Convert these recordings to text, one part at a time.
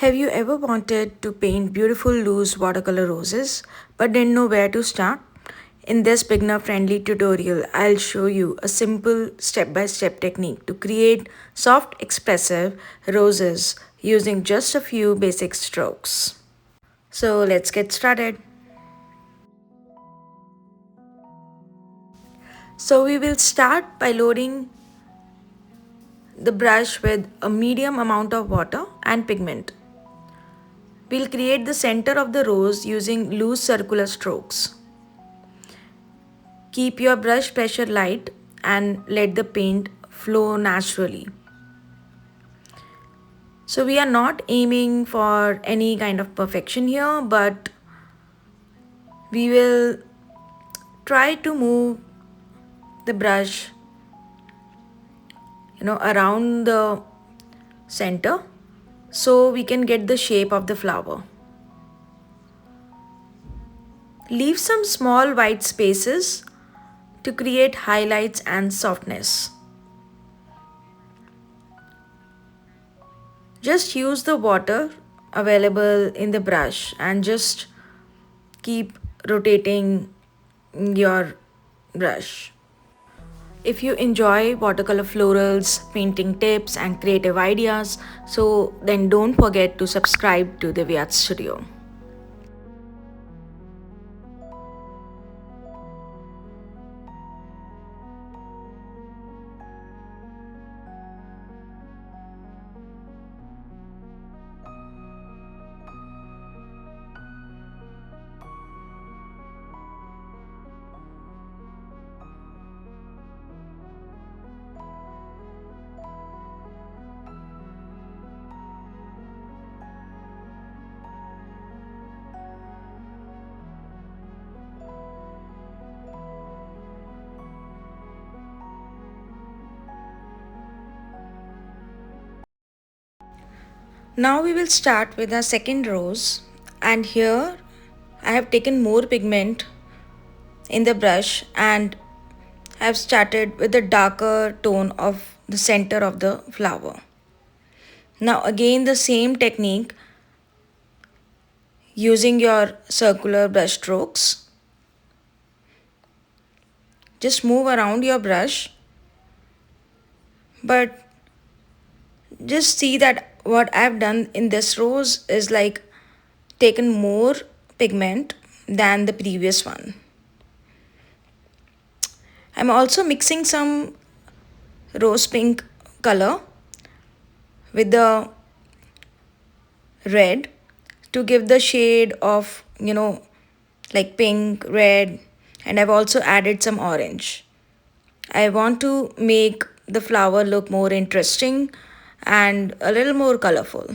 Have you ever wanted to paint beautiful loose watercolor roses but didn't know where to start? In this beginner friendly tutorial, I'll show you a simple step by step technique to create soft, expressive roses using just a few basic strokes. So let's get started. So we will start by loading the brush with a medium amount of water and pigment. We'll create the center of the rose using loose circular strokes. Keep your brush pressure light and let the paint flow naturally. So we are not aiming for any kind of perfection here, but we will try to move the brush around the center so we can get the shape of the flower. Leave some small white spaces to create highlights and softness. Just use the water available in the brush and just keep rotating your brush. If you enjoy watercolor florals, painting tips, and creative ideas, so then don't forget to subscribe to the Vyat Studio. Now we will start with our second rose, and here I have taken more pigment in the brush and I have started with a darker tone of the center of the flower. Now again the same technique using your circular brush strokes. Just move around your brush, but just see that what I've done in this rose is like taken more pigment than the previous one. I'm also mixing some rose pink color with the red to give the shade of like pink, red, and I've also added some orange. I want to make the flower look more interesting and a little more colorful.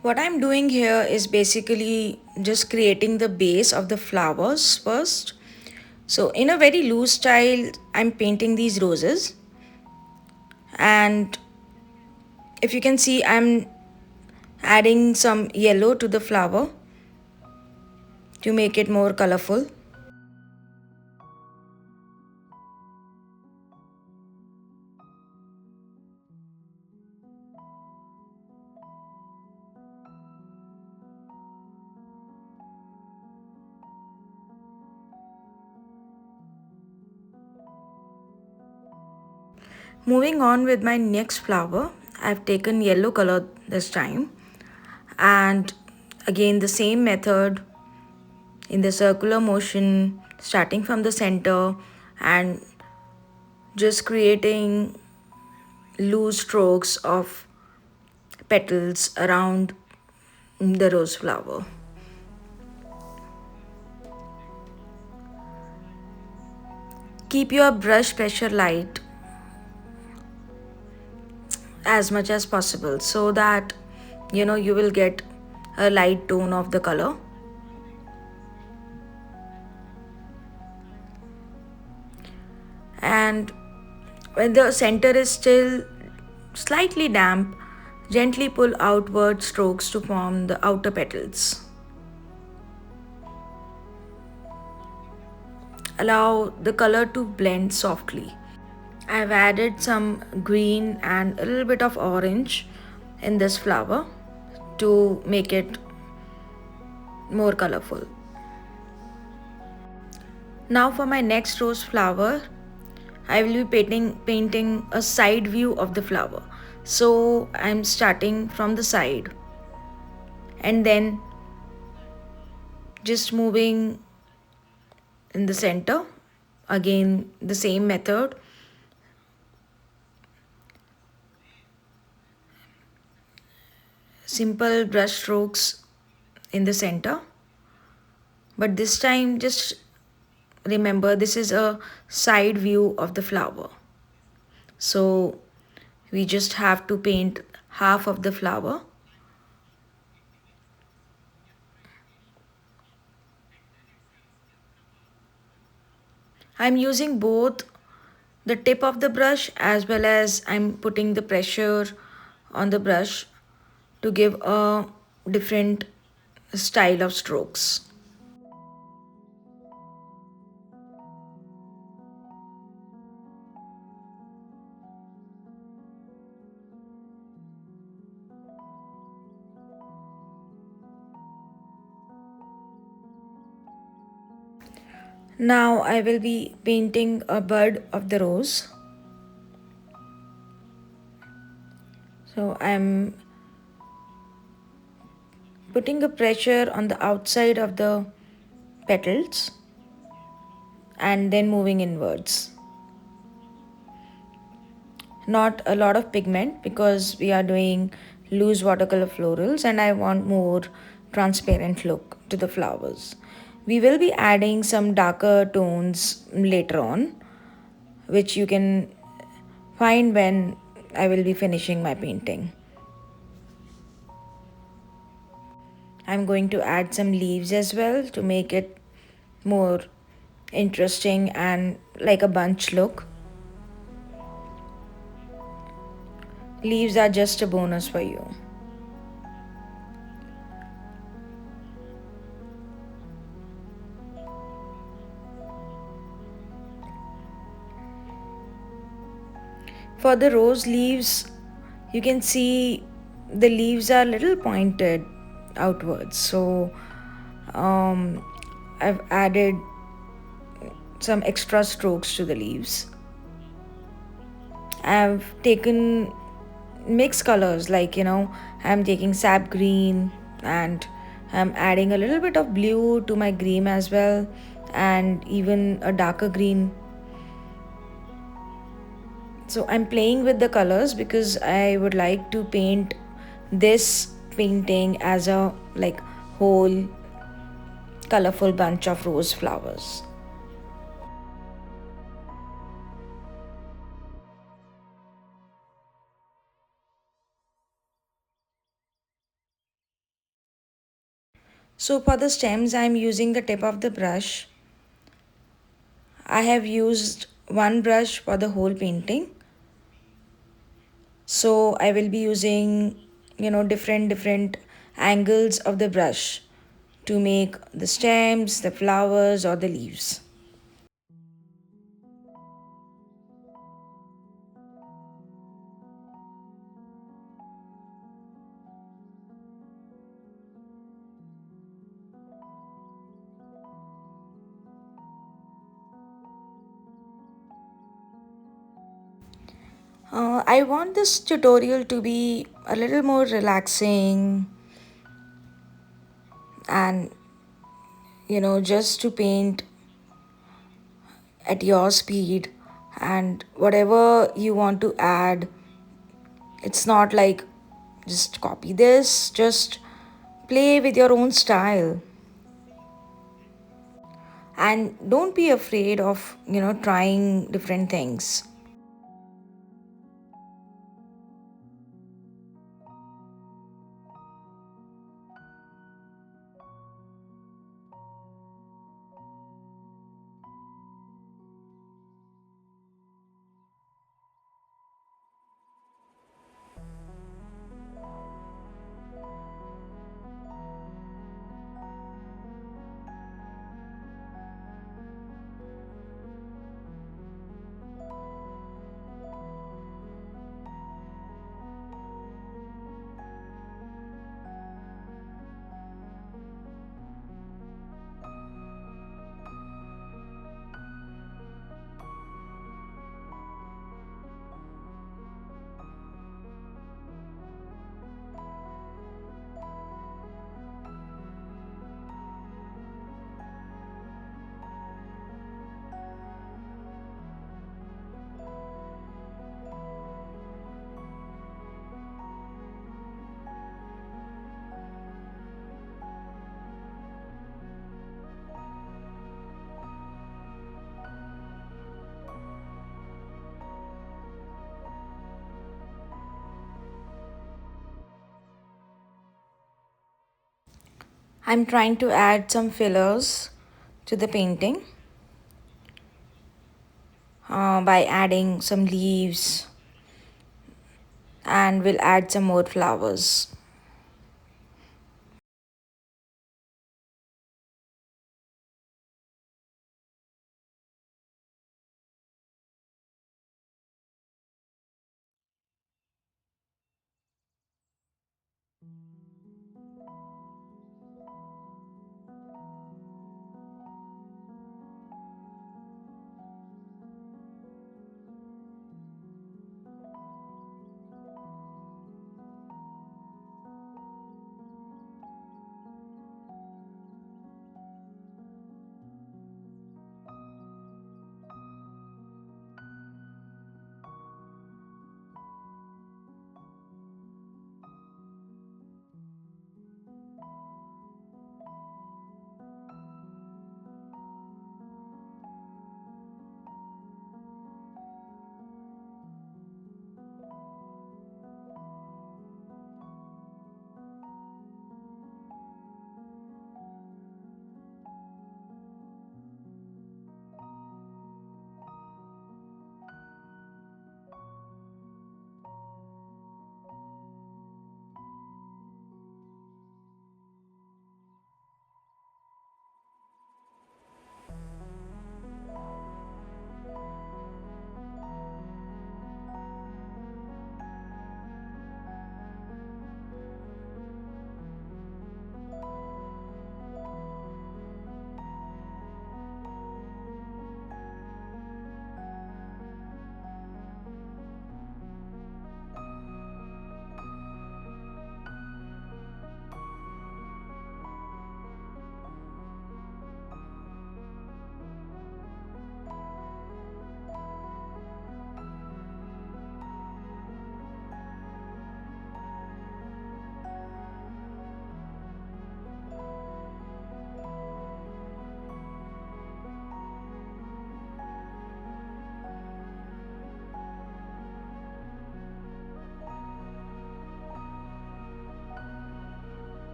What I'm doing here is basically just creating the base of the flowers first. So in a very loose style, I'm painting these roses. And if you can see, I'm adding some yellow to the flower to make it more colorful. Moving on with my next flower, I've taken yellow color this time, and again the same method in the circular motion, starting from the center and just creating loose strokes of petals around the rose flower. Keep your brush pressure light as much as possible so that you will get a light tone of the color. And when the center is still slightly damp, gently pull outward strokes to form the outer petals. Allow the color to blend softly. I've added some green and a little bit of orange in this flower to make it more colorful. Now for my next rose flower, I will be painting a side view of the flower. So I'm starting from the side and then just moving in the center. Again, the same method. Simple brush strokes in the center. But this time, just remember this is a side view of the flower. So we just have to paint half of the flower. I'm using both the tip of the brush as well as I'm putting the pressure on the brush to give a different style of strokes. Now I will be painting a bud of the rose. So I'm putting a pressure on the outside of the petals and then moving inwards. Not a lot of pigment because we are doing loose watercolor florals and I want more transparent look to the flowers. We will be adding some darker tones later on, which you can find when I will be finishing my painting. I'm going to add some leaves as well to make it more interesting and like a bunch look. Leaves are just a bonus for you. For the rose leaves, you can see the leaves are a little pointed outwards. So I've added some extra strokes to the leaves. I've taken mixed colors like I'm taking sap green and I'm adding a little bit of blue to my green as well and even a darker green. So I'm playing with the colors because I would like to paint this painting as a like whole colorful bunch of rose flowers. So for the stems, I'm using the tip of the brush. I have used one brush for the whole painting. So I will be using, different angles of the brush to make the stems, the flowers, or the leaves. I want this tutorial to be a little more relaxing and just to paint at your speed and whatever you want to add. It's not like just copy this, just play with your own style. And don't be afraid of, trying different things. I'm trying to add some fillers to the painting by adding some leaves, and we'll add some more flowers.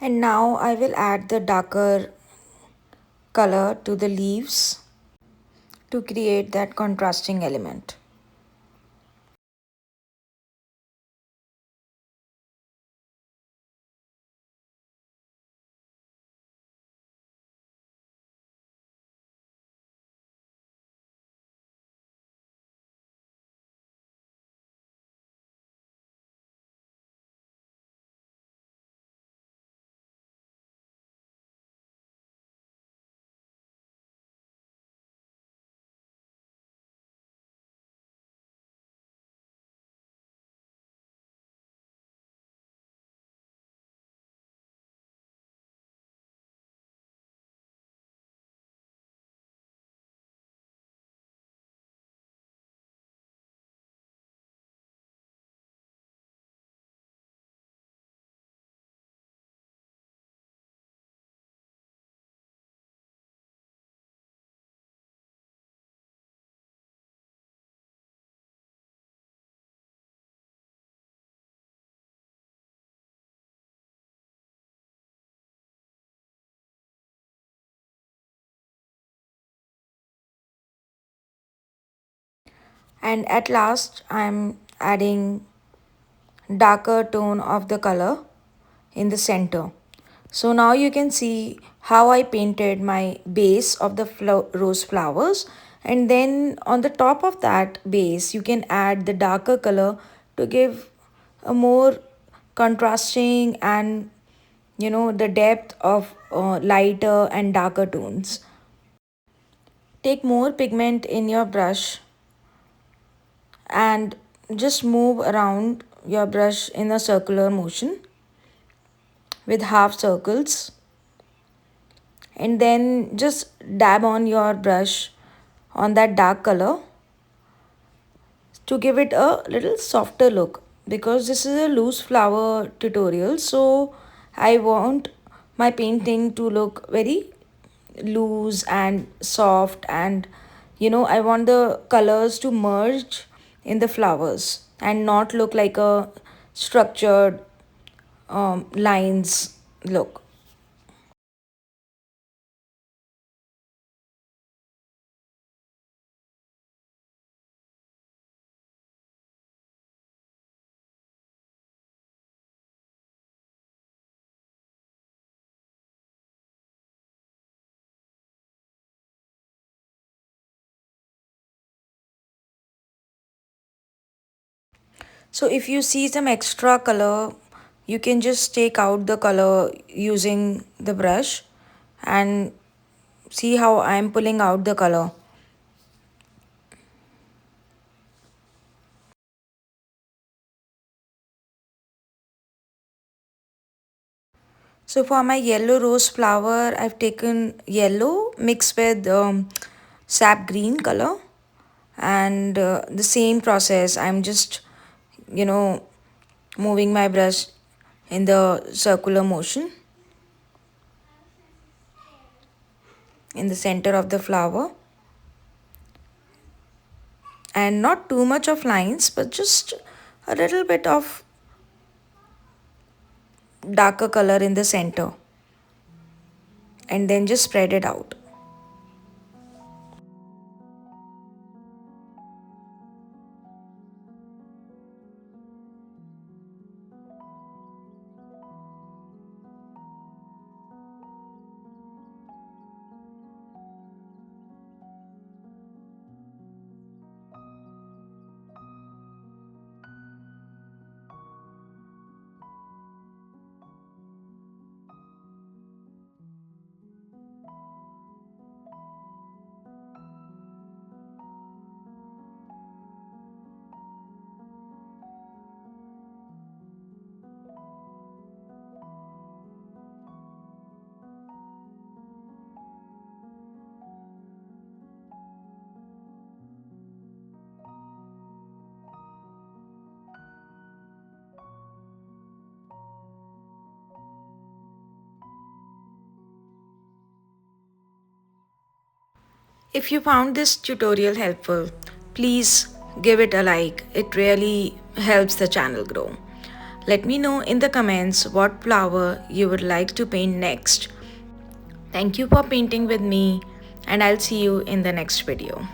And now I will add the darker color to the leaves to create that contrasting element. And at last, I'm adding darker tone of the color in the center. So now you can see how I painted my base of the rose flowers, and then on the top of that base you can add the darker color to give a more contrasting and the depth of lighter and darker tones. Take more pigment in your brush and just move around your brush in a circular motion with half circles, and then just dab on your brush on that dark color to give it a little softer look, because this is a loose flower tutorial, so I want my painting to look very loose and soft, and I want the colors to merge in the flowers and not look like a structured lines look. So if you see some extra color, you can just take out the color using the brush and see how I am pulling out the color. So for my yellow rose flower, I've taken yellow mixed with sap green color, and the same process. I'm just, you know, moving my brush in the circular motion in the center of the flower, and not too much of lines, but just a little bit of darker color in the center, and then just spread it out. If you found this tutorial helpful, please give it a like. It really helps the channel grow. Let me know in the comments what flower you would like to paint next. Thank you for painting with me, and I'll see you in the next video.